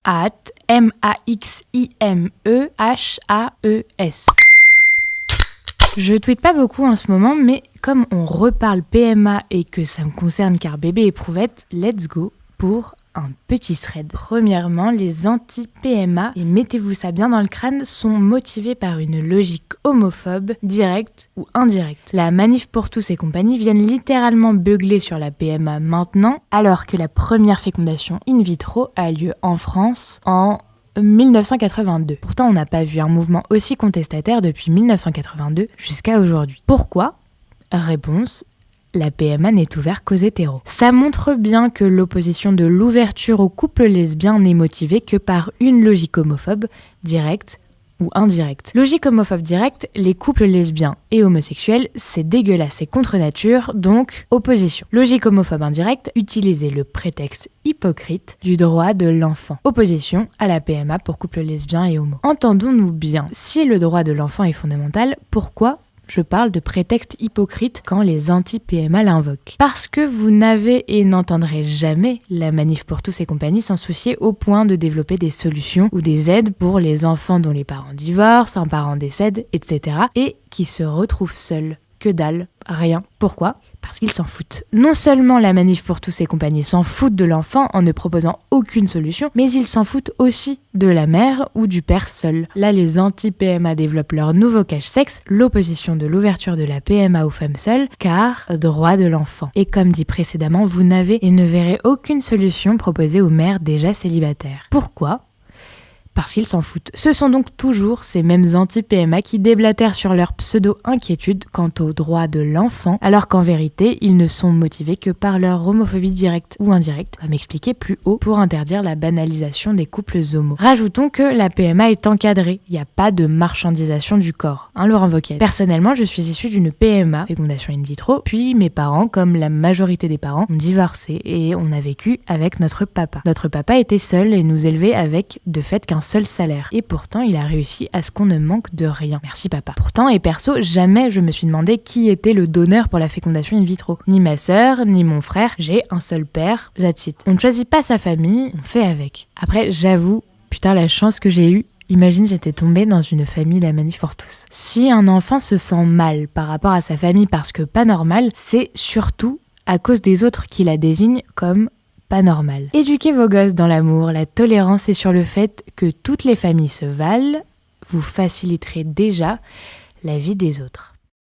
Maximehes. Je tweete pas beaucoup en ce moment, mais comme on reparle PMA et que ça me concerne car bébé éprouvette, let's go pour un petit thread. Premièrement, les anti-PMA, et mettez-vous ça bien dans le crâne, sont motivés par une logique homophobe, directe ou indirecte. La Manif pour tous et compagnie viennent littéralement beugler sur la PMA maintenant, alors que la première fécondation in vitro a lieu en France en 1982. Pourtant, on n'a pas vu un mouvement aussi contestataire depuis 1982 jusqu'à aujourd'hui. Pourquoi ? Réponse: la PMA n'est ouverte qu'aux hétéros. Ça montre bien que l'opposition de l'ouverture aux couples lesbiens n'est motivée que par une logique homophobe, directe ou indirecte. Logique homophobe directe, les couples lesbiens et homosexuels, c'est dégueulasse et contre nature, donc opposition. Logique homophobe indirecte, utiliser le prétexte hypocrite du droit de l'enfant. Opposition à la PMA pour couples lesbiens et homo. Entendons-nous bien, si le droit de l'enfant est fondamental, pourquoi je parle de prétexte hypocrite quand les anti-PMA l'invoquent? Parce que vous n'avez et n'entendrez jamais la Manif pour tous et compagnie s'en soucier au point de développer des solutions ou des aides pour les enfants dont les parents divorcent, un parent décède, etc. et qui se retrouvent seuls. Que dalle, rien. Pourquoi ? Parce qu'ils s'en foutent. Non seulement la Manif pour tous et compagnie s'en foutent de l'enfant en ne proposant aucune solution, mais ils s'en foutent aussi de la mère ou du père seul. Là, les anti-PMA développent leur nouveau cache-sexe, l'opposition de l'ouverture de la PMA aux femmes seules, car droit de l'enfant. Et comme dit précédemment, vous n'avez et ne verrez aucune solution proposée aux mères déjà célibataires. Pourquoi ? Parce qu'ils s'en foutent. Ce sont donc toujours ces mêmes anti-PMA qui déblatèrent sur leur pseudo-inquiétude quant aux droits de l'enfant, alors qu'en vérité, ils ne sont motivés que par leur homophobie directe ou indirecte, comme expliqué plus haut, pour interdire la banalisation des couples homo. Rajoutons que la PMA est encadrée, il n'y a pas de marchandisation du corps, Laurent Wauquiez. Personnellement, je suis issue d'une PMA, fécondation in vitro, puis mes parents, comme la majorité des parents, ont divorcé et on a vécu avec notre papa. Notre papa était seul et nous élevait avec, de fait, qu'un seul salaire. Et pourtant, il a réussi à ce qu'on ne manque de rien. Merci papa. Pourtant, et perso, jamais je me suis demandé qui était le donneur pour la fécondation in vitro. Ni ma sœur, ni mon frère. J'ai un seul père, that's it. On ne choisit pas sa famille, on fait avec. Après, j'avoue, putain, la chance que j'ai eue. Imagine, j'étais tombée dans une famille la Manif pour tous. Si un enfant se sent mal par rapport à sa famille parce que pas normal, c'est surtout à cause des autres qui la désignent comme pas normal. Éduquez vos gosses dans l'amour, la tolérance et sur le fait que toutes les familles se valent, vous faciliterez déjà la vie des autres.